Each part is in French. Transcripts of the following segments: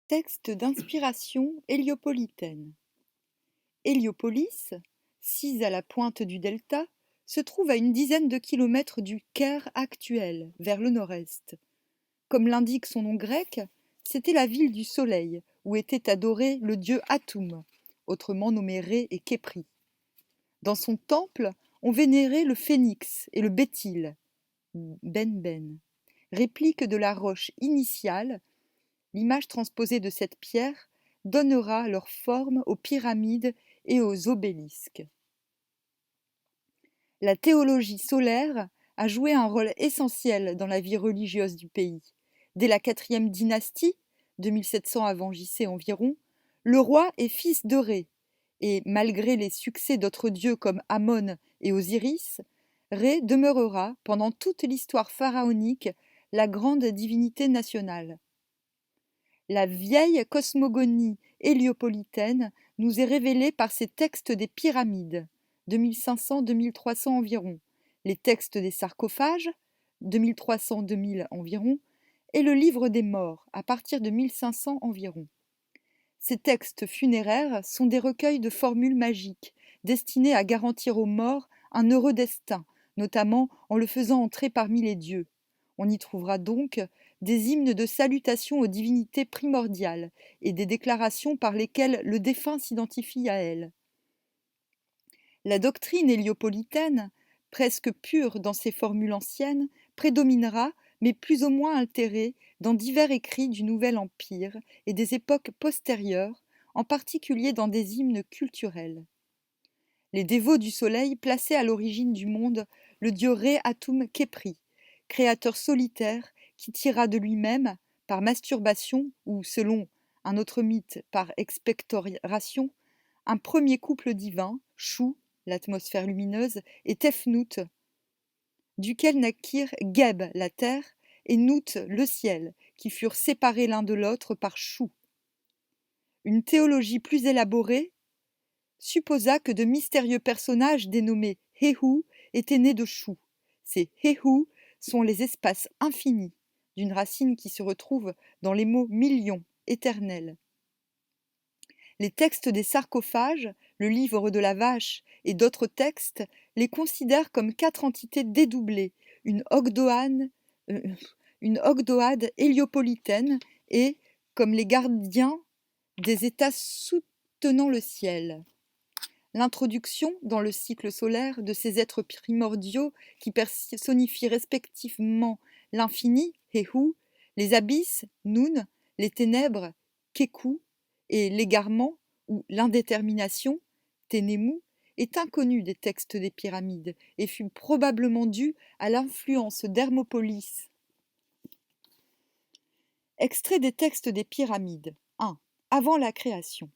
Texte d'inspiration héliopolitaine. Héliopolis, sise à la pointe du delta, se trouve à une dizaine de kilomètres du Caire actuel, vers le nord-est. Comme l'indique son nom grec, c'était la ville du soleil, où était adoré le dieu Atum, autrement nommé Ré et Képri. Dans son temple, on vénérait le phénix et le béthyle, Ben, réplique de la roche initiale. L'image transposée de cette pierre donnera leur forme aux pyramides et aux obélisques. La théologie solaire a joué un rôle essentiel dans la vie religieuse du pays. Dès la 4e dynastie, 2700 avant JC environ, le roi est fils de Ré, et malgré les succès d'autres dieux comme Amon et Osiris, Ré demeurera, pendant toute l'histoire pharaonique, la grande divinité nationale. La vieille cosmogonie héliopolitaine nous est révélée par ces textes des pyramides, 2500-2300 environ, les textes des sarcophages, 2300-2000 environ, et le livre des morts, à partir de 1500 environ. Ces textes funéraires sont des recueils de formules magiques, destinés à garantir aux morts un heureux destin, notamment en le faisant entrer parmi les dieux. On y trouvera donc des hymnes de salutation aux divinités primordiales et des déclarations par lesquelles le défunt s'identifie à elles. La doctrine héliopolitaine, presque pure dans ses formules anciennes, prédominera, mais plus ou moins altérée, dans divers écrits du Nouvel Empire et des époques postérieures, en particulier dans des hymnes culturels. Les dévots du soleil plaçaient à l'origine du monde le dieu Ré Atum Képri, créateur solitaire qui tira de lui-même, par masturbation ou, selon un autre mythe, par expectoration, un premier couple divin, Chou, l'atmosphère lumineuse, et Tefnout, duquel naquirent Geb, la terre, et Nout, le ciel, qui furent séparés l'un de l'autre par Chou. Une théologie plus élaborée supposa que de mystérieux personnages dénommés Héhou étaient nés de Chou. Ces Héhou sont les espaces infinis, d'une racine qui se retrouve dans les mots millions, éternels. Les textes des sarcophages, le livre de la vache et d'autres textes les considèrent comme 4 entités dédoublées, une ogdoade héliopolitaine et comme les gardiens des états soutenant le ciel. L'introduction dans le cycle solaire de ces êtres primordiaux qui personnifient respectivement l'infini, Héhou, les abysses, Noun, les ténèbres, Kékou, et l'égarement ou l'indétermination, Ténémou, est inconnue des textes des pyramides et fut probablement due à l'influence d'Hermopolis. Extrait des textes des pyramides. 1. Avant la création.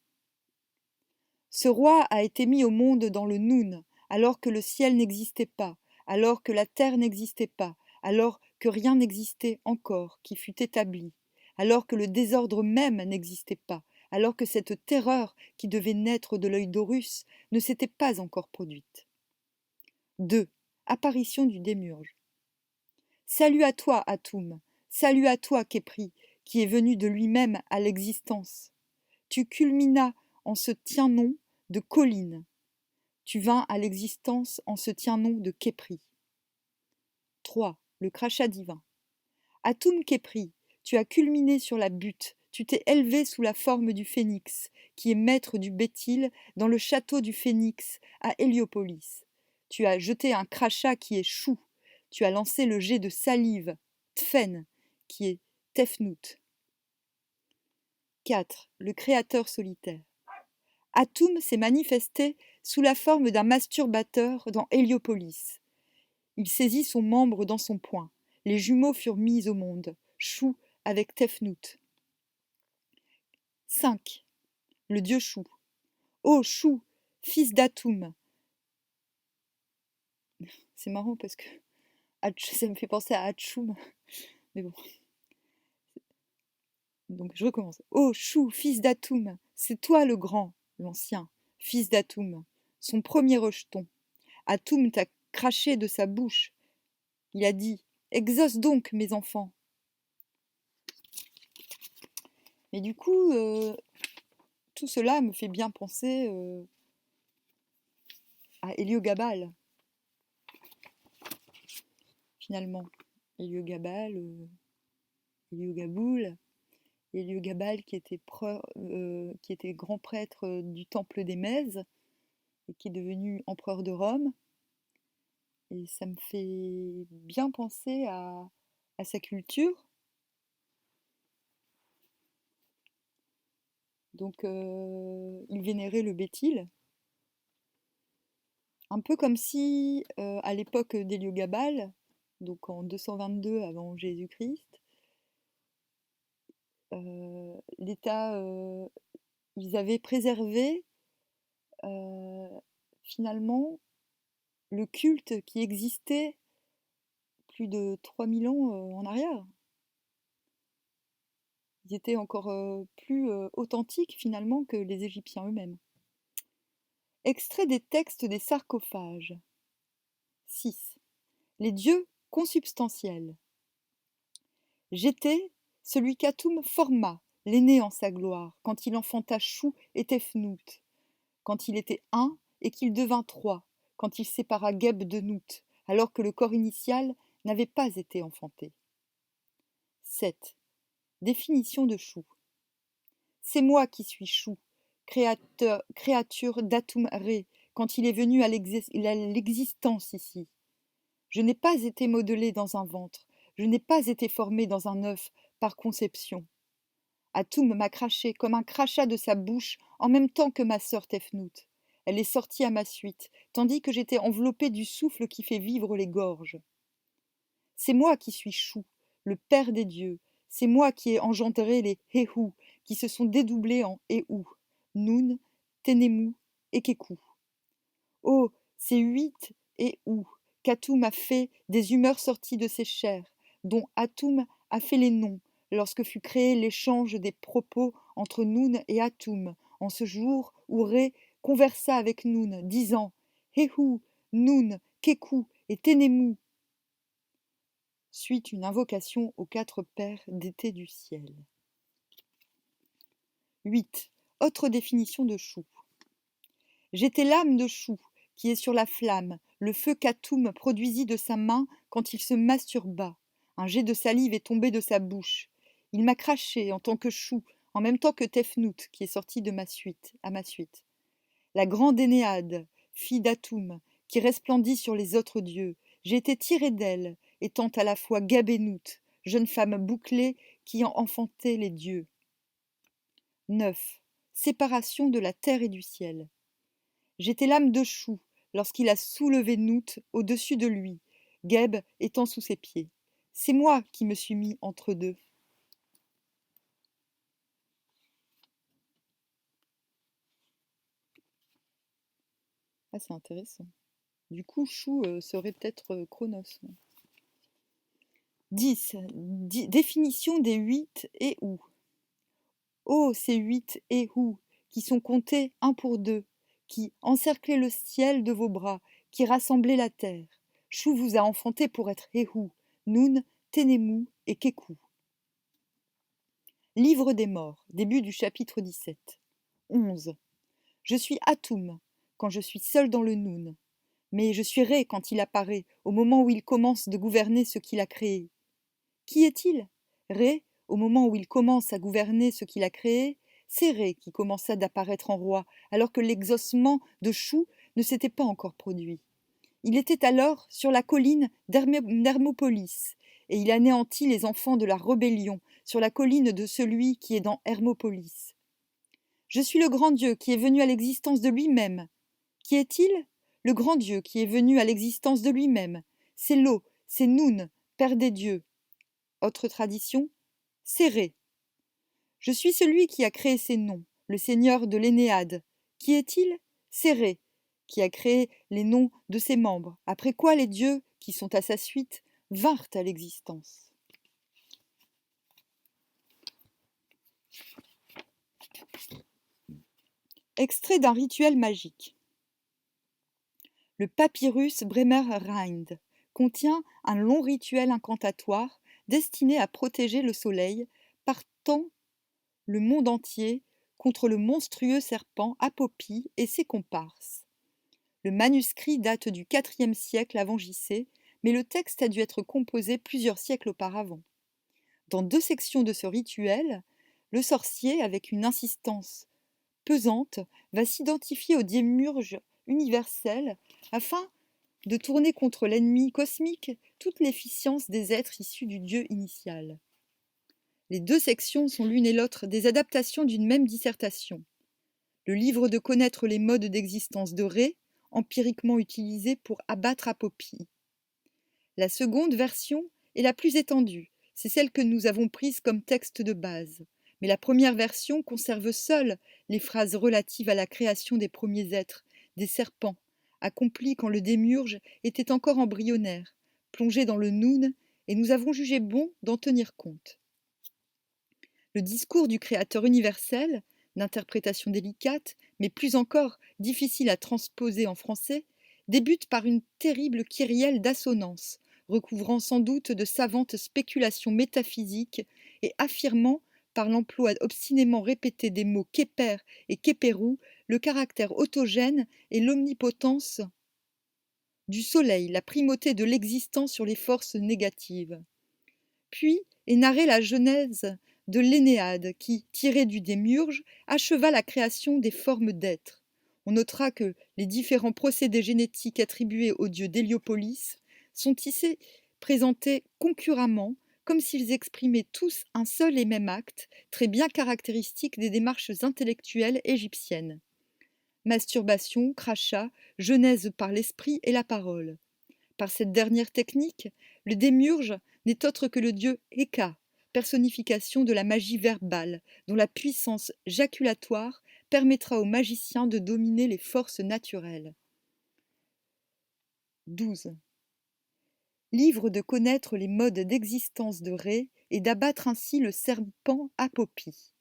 Ce roi a été mis au monde dans le Noun, alors que le ciel n'existait pas, alors que la terre n'existait pas, alors que rien n'existait encore qui fût établi, alors que le désordre même n'existait pas, alors que cette terreur qui devait naître de l'œil d'Horus ne s'était pas encore produite. 2. Apparition du démiurge. Salut à toi, Atum, salut à toi, Képri, qui est venu de lui-même à l'existence. Tu culminas en ce tien-nom de colline. Tu vins à l'existence en ce tien-nom de Képri. 3. Le crachat divin. Atum Képri, tu as culminé sur la butte, tu t'es élevé sous la forme du phénix, qui est maître du béthyle dans le château du phénix à Héliopolis. Tu as jeté un crachat qui est Chou, tu as lancé le jet de salive, Tfen, qui est Tefnout. 4. Le créateur solitaire. Atum s'est manifesté sous la forme d'un masturbateur dans Héliopolis. Il saisit son membre dans son poing. Les jumeaux furent mis au monde, Chou avec Tefnout. 5. Le dieu Chou. Ô Chou, fils d'Atum. C'est marrant parce que ça me fait penser à Hatchoum. Mais bon. Donc je recommence. Ô Chou, fils d'Atum, c'est toi le grand, l'ancien, fils d'Atum, son premier rejeton. Atum t'a craché de sa bouche. Il a dit: exauce donc, mes enfants. Mais du coup, tout cela me fait bien penser à Héliogabale, finalement. Héliogabale, Héliogaboule, Héliogabale qui était grand prêtre du temple des Mèses et qui est devenu empereur de Rome. Et ça me fait bien penser à sa culture. Donc, il vénérait le Béthyle, un peu comme si, à l'époque d'Héliogabale, donc en 222 avant Jésus-Christ, l'État, ils avaient préservé finalement le culte qui existait plus de 3000 ans en arrière. Ils étaient encore plus authentiques finalement que les Égyptiens eux-mêmes. Extrait des textes des sarcophages. 6. Les dieux consubstantiels. J'étais celui qu'Atoum forma, l'aîné en sa gloire, quand il enfanta Chou et Tefnout, quand il était un et qu'il devint trois, quand il sépara Geb de Nout, alors que le corps initial n'avait pas été enfanté. 7. Définition de Chou. C'est moi qui suis Chou, créature d'Atoum Ré, quand il est venu à l'existence ici. Je n'ai pas été modelé dans un ventre, je n'ai pas été formé dans un œuf par conception. Atoum m'a craché comme un crachat de sa bouche en même temps que ma sœur Tefnout. Elle est sortie à ma suite, tandis que j'étais enveloppé du souffle qui fait vivre les gorges. C'est moi qui suis Chou, le père des dieux. C'est moi qui ai engendré les Héhou, qui se sont dédoublés en Éhou, Noun, Ténémou et Kékou. Oh, ces 8 Éhou, qu'Atoum a fait des humeurs sorties de ses chairs, dont Atoum a fait les noms, lorsque fut créé l'échange des propos entre Noun et Atoum, en ce jour où Ré conversa avec Noun, disant Héhou, Noun, Kékou et Ténémou. Suit une invocation aux 4 pères d'été du ciel. 8. Autre définition de Chou. J'étais l'âme de Chou, qui est sur la flamme, le feu qu'Atoum produisit de sa main quand il se masturba. Un jet de salive est tombé de sa bouche. Il m'a craché en tant que Chou, en même temps que Tefnout, qui est sorti à ma suite. La grande Énéade, fille d'Atoum, qui resplendit sur les autres dieux. J'ai été tiré d'elle, étant à la fois Gabénout, jeune femme bouclée qui en enfantait les dieux. 9. Séparation de la terre et du ciel. J'étais l'âme de Chou lorsqu'il a soulevé Nout au-dessus de lui, Geb étant sous ses pieds. C'est moi qui me suis mis entre deux. Ah, c'est intéressant. Du coup, Chou serait peut-être Chronos. 10. Définition des 8 et ou. Oh, ces 8 Éhou, qui sont comptés un pour deux, qui encerclez le ciel de vos bras, qui rassemblez la terre. Chou vous a enfanté pour être Éhou, Noun, Ténémou et Kékou. Livre des morts, début du chapitre 17. 11. Je suis Atoum, quand je suis seul dans le Noun. Mais je suis Ré quand il apparaît, au moment où il commence de gouverner ce qu'il a créé. Qui est-il? Ré, au moment où il commence à gouverner ce qu'il a créé, c'est Ré qui commença d'apparaître en roi, alors que l'exaucement de Chou ne s'était pas encore produit. Il était alors sur la colline d'Hermopolis, et il anéantit les enfants de la rébellion sur la colline de celui qui est dans Hermopolis. Je suis le grand Dieu qui est venu à l'existence de lui-même. Qui est-il? Le grand Dieu qui est venu à l'existence de lui-même. C'est Lo, c'est Noun, père des dieux. Autre tradition, c'est Ré. Je suis celui qui a créé ces noms, le seigneur de l'Énéade. Qui est-il? C'est Ré, qui a créé les noms de ses membres, après quoi les dieux, qui sont à sa suite, vinrent à l'existence. Extrait d'un rituel magique. Le papyrus Bremer Rind contient un long rituel incantatoire destiné à protéger le soleil, partant le monde entier contre le monstrueux serpent Apopie et ses comparses. Le manuscrit date du IVe siècle avant JC, mais le texte a dû être composé plusieurs siècles auparavant. Dans 2 sections de ce rituel, le sorcier, avec une insistance pesante, va s'identifier au démiurge universel afin de tourner contre l'ennemi cosmique toute l'efficience des êtres issus du Dieu initial. Les 2 sections sont l'une et l'autre des adaptations d'une même dissertation. Le livre de connaître les modes d'existence de Ré, empiriquement utilisé pour abattre Apopie. La seconde version est la plus étendue, c'est celle que nous avons prise comme texte de base. Mais la première version conserve seule les phrases relatives à la création des premiers êtres, des serpents, accomplis quand le démiurge était encore embryonnaire, plongé dans le Noun, et nous avons jugé bon d'en tenir compte. Le discours du Créateur universel, d'interprétation délicate, mais plus encore difficile à transposer en français, débute par une terrible kyrielle d'assonances, recouvrant sans doute de savantes spéculations métaphysiques et affirmant, par l'emploi obstinément répété des mots képer et képérou, le caractère autogène et l'omnipotence du soleil, la primauté de l'existence sur les forces négatives. Puis est narrée la genèse de l'Énéade qui, tirée du démiurge, acheva la création des formes d'êtres. On notera que les différents procédés génétiques attribués au dieu d'Héliopolis sont ici présentés concurremment, comme s'ils exprimaient tous un seul et même acte, très bien caractéristique des démarches intellectuelles égyptiennes. Masturbation, crachat, genèse par l'esprit et la parole. Par cette dernière technique, le démiurge n'est autre que le dieu Héka, personnification de la magie verbale, dont la puissance jaculatoire permettra aux magiciens de dominer les forces naturelles. 12. Livre de connaître les modes d'existence de Ré et d'abattre ainsi le serpent Apopie.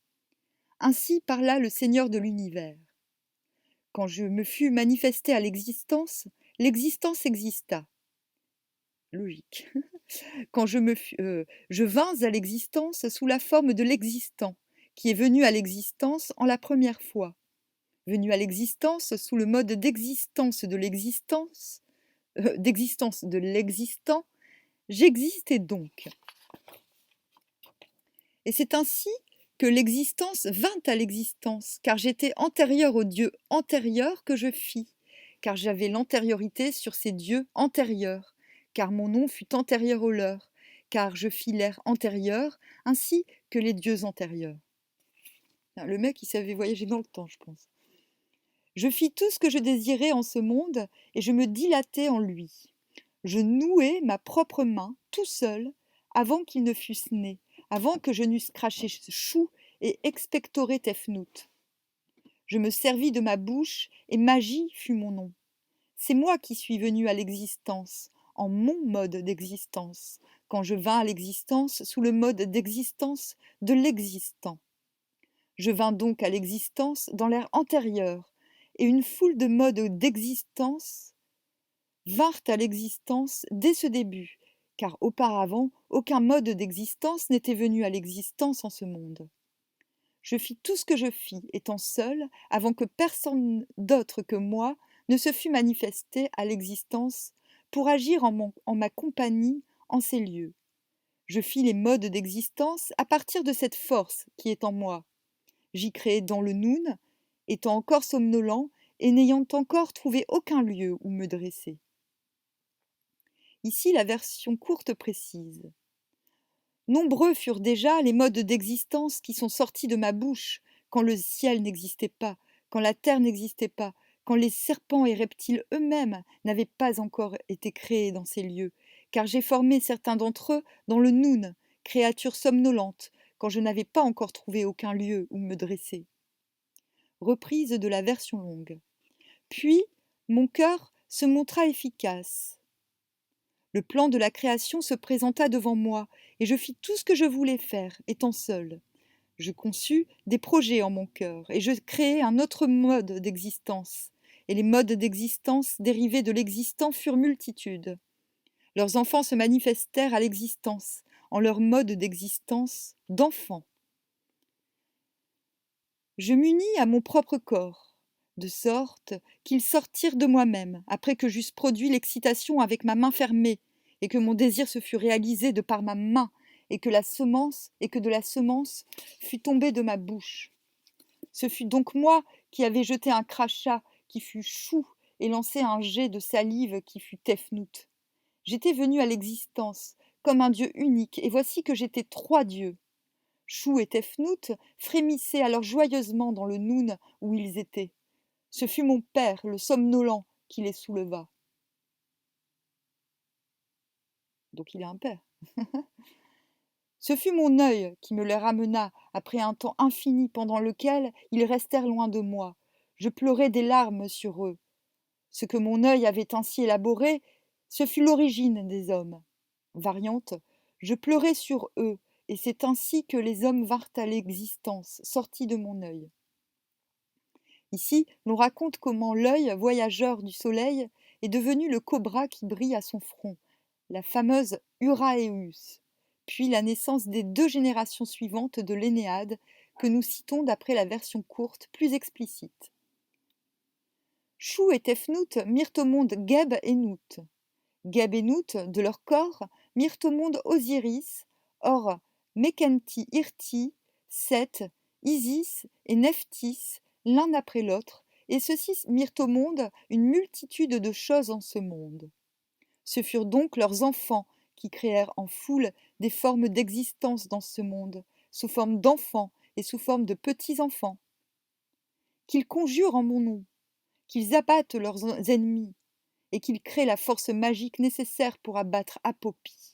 Ainsi parla le Seigneur de l'univers. Quand je me fus manifesté à l'existence, l'existence exista. Logique. Quand je vins à l'existence sous la forme de l'existant, qui est venu à l'existence en la première fois. Venu à l'existence sous le mode d'existence de l'existant, j'existais donc. Et c'est ainsi que l'existence vint à l'existence, car j'étais antérieur au Dieu antérieur que je fis, car j'avais l'antériorité sur ces dieux antérieurs, car mon nom fut antérieur au leur, car je fis l'ère antérieure, ainsi que les dieux antérieurs. Le mec, il savait voyager dans le temps, je pense. Je fis tout ce que je désirais en ce monde, et je me dilatai en lui. Je nouai ma propre main, tout seul, avant qu'ils ne fussent nés, avant que je n'eusse craché chou et expectoré tefnout. Je me servis de ma bouche, et magie fut mon nom. C'est moi qui suis venu à l'existence, en mon mode d'existence, quand je vins à l'existence sous le mode d'existence de l'existant. Je vins donc à l'existence dans l'ère antérieure, et une foule de modes d'existence vinrent à l'existence dès ce début, car auparavant aucun mode d'existence n'était venu à l'existence en ce monde. Je fis tout ce que je fis, étant seul, avant que personne d'autre que moi ne se fût manifesté à l'existence pour agir en ma compagnie en ces lieux. Je fis les modes d'existence à partir de cette force qui est en moi. J'y créai dans le Noun, étant encore somnolent et n'ayant encore trouvé aucun lieu où me dresser. Ici la version courte précise. Nombreux furent déjà les modes d'existence qui sont sortis de ma bouche, quand le ciel n'existait pas, quand la terre n'existait pas, quand les serpents et reptiles eux-mêmes n'avaient pas encore été créés dans ces lieux, car j'ai formé certains d'entre eux dans le Noun, créatures somnolentes, quand je n'avais pas encore trouvé aucun lieu où me dresser. Reprise de la version longue. Puis, mon cœur se montra efficace. Le plan de la création se présenta devant moi, et je fis tout ce que je voulais faire, étant seul. Je conçus des projets en mon cœur, et je créai un autre mode d'existence. Et les modes d'existence dérivés de l'existant furent multitudes. Leurs enfants se manifestèrent à l'existence, en leur mode d'existence d'enfants. Je m'unis à mon propre corps, de sorte qu'ils sortirent de moi-même, après que j'eusse produit l'excitation avec ma main fermée, et que mon désir se fût réalisé de par ma main, et que de la semence fût tombée de ma bouche. Ce fut donc moi qui avais jeté un crachat qui fut chou et lancé un jet de salive qui fut tefnout. J'étais venu à l'existence comme un dieu unique, et voici que j'étais trois dieux. Chou et Tefnout frémissaient alors joyeusement dans le noun où ils étaient. Ce fut mon père, le somnolent, qui les souleva. Donc il a un père. Ce fut mon œil qui me les ramena après un temps infini pendant lequel ils restèrent loin de moi. Je pleurai des larmes sur eux. Ce que mon œil avait ainsi élaboré, ce fut l'origine des hommes. Variante, je pleurai sur eux, et c'est ainsi que les hommes vinrent à l'existence, sortis de mon œil. Ici, l'on raconte comment l'œil voyageur du soleil est devenu le cobra qui brille à son front, la fameuse Uraeus, puis la naissance des deux générations suivantes de l'Énéade que nous citons d'après la version courte plus explicite. Chou et Tefnout mirent au monde Geb et Nout. Geb et Nout, de leur corps, mirent au monde Osiris, Or, Mekenti Irti, Seth, Isis et Nephthys, l'un après l'autre, et ceux-ci mirent au monde une multitude de choses en ce monde. Ce furent donc leurs enfants qui créèrent en foule des formes d'existence dans ce monde, sous forme d'enfants et sous forme de petits-enfants. Qu'ils conjurent en mon nom, qu'ils abattent leurs ennemis, et qu'ils créent la force magique nécessaire pour abattre Apopie.